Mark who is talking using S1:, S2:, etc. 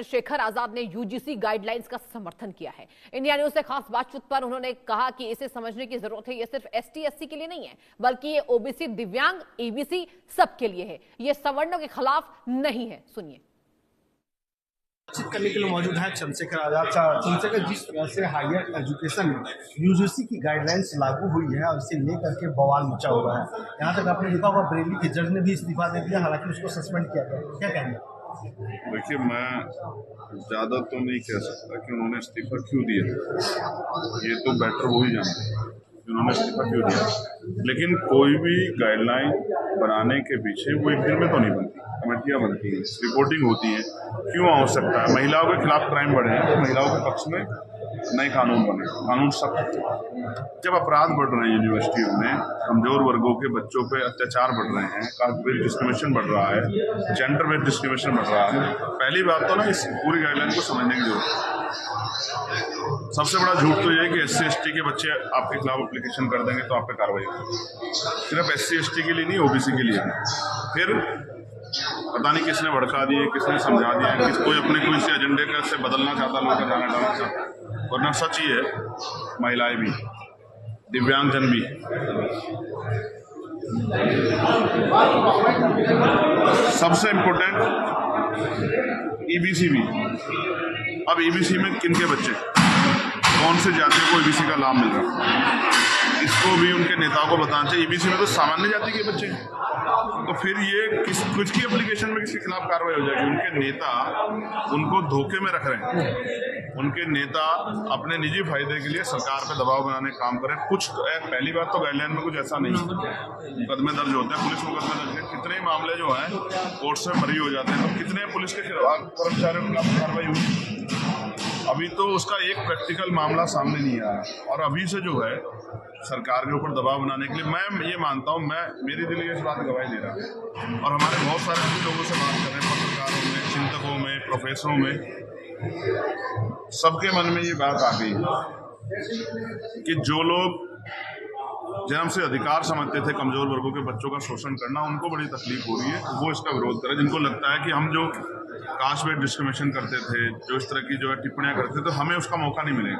S1: शेखर आजाद ने UGC guidelines का समर्थन किया है। इंडिया न्यूज से खास बातचीत पर उन्होंने कहा कि इसे समझने की जरूरत है। ये सिर्फ एसटी एससी के लिए नहीं है, बल्कि ये ओबीसी, दिव्यांग, ईबीसी सबके लिए है। ये सवर्णों के खिलाफ नहीं है। सुनिए।
S2: बातचीत करने के लिए मौजूद है चंद्रशेखर आजाद। चंद्रशेखर, जिस तरह से हायर एजुकेशन में यूजीसी की गाइडलाइंस लागू हुई है और इसे लेकर के बवाल मचा हुआ है, यहाँ तक आपने देखा होगा बरेली के जज ने भी इस्तीफा दे दिया, हालांकि उसको सस्पेंड किया गया। क्या कहेंगे?
S3: देखिए, मैं ज़्यादा तो नहीं कह सकता कि उन्होंने इस्तीफा क्यों दिया। ये तो बेटर वो ही जानते हैं कि उन्होंने इस्तीफा क्यों दिया। लेकिन कोई भी गाइडलाइन बनाने के पीछे वो एक दिन में तो नहीं बनती, कमेटियाँ बनती हैं, रिपोर्टिंग होती है। क्यों आवश्यकता है? महिलाओं के खिलाफ क्राइम बढ़े हैं तो महिलाओं के पक्ष में नए कानून बने, कानून सख्त। जब अपराध बढ़ रहे हैं यूनिवर्सिटियों में, कमजोर वर्गों के बच्चों पे अत्याचार बढ़ रहे हैं, कास्ट बेस्ड डिस्क्रिमिनेशन बढ़ रहा है, जेंडर बेस्ड डिस्क्रिमिनेशन बढ़ रहा है, पहली बात तो ना इस पूरी गाइडलाइन को समझने की जरूरत है। सबसे बड़ा झूठ तो ये है कि SC ST के बच्चे आपके खिलाफ एप्लीकेशन कर देंगे तो आप पे कार्रवाई होगी। सिर्फ SC ST के लिए नहीं, OBC के लिए भी। फिर पता नहीं किसने भड़का दिए, किसने समझा दिया, किस कोई अपने कोई से एजेंडे का से बदलना चाहता, लोगों का जाना डालना चाहता। वरना सच ही है, महिलाएं भी, दिव्यांगजन भी, सबसे इम्पोर्टेंट EBC भी। अब EBC में किनके बच्चे, कौन से जातियों को EBC का लाभ मिल रहा है, इसको भी उनके नेताओं को बताना चाहिए। EBC में तो सामान्य जाति के बच्चे, तो फिर ये कुछ की एप्लीकेशन में किसके खिलाफ कार्रवाई हो जाएगी? उनके नेता उनको धोखे में रख रहे हैं। उनके नेता अपने निजी फायदे के लिए सरकार पे दबाव बनाने का काम करें। कुछ पहली बात तो गाइडलाइन में कुछ ऐसा नहीं है, मुकदमे दर्ज होते हैं, पुलिस मुकदमे दर्ज है, कितने मामले जो हैं कोर्ट से बरी हो जाते हैं, तो कितने पुलिस के खिलाफ कर्मचारियों के खिलाफ कार्रवाई हुई? अभी तो उसका एक प्रैक्टिकल मामला सामने नहीं आया। और अभी से जो है सरकार के ऊपर दबाव बनाने के लिए, मैं ये मानता हूँ, मेरी दिल इस बात गवाही दे रहा है और हमारे बहुत सारे लोगों से बात कर रहे हैं, पत्रकारों में, चिंतकों में, प्रोफेसरों में, सबके मन में ये बात आ गई कि जो लोग जन्म से अधिकार समझते थे कमजोर वर्गों के बच्चों का शोषण करना, उनको बड़ी तकलीफ हो रही है, वो इसका विरोध करें। जिनको लगता है कि हम जो कास्ट बेस्ड डिस्क्रिमिनेशन करते थे, जो इस तरह की जो है टिप्पणियां करते थे, तो हमें उसका मौका नहीं मिलेगा।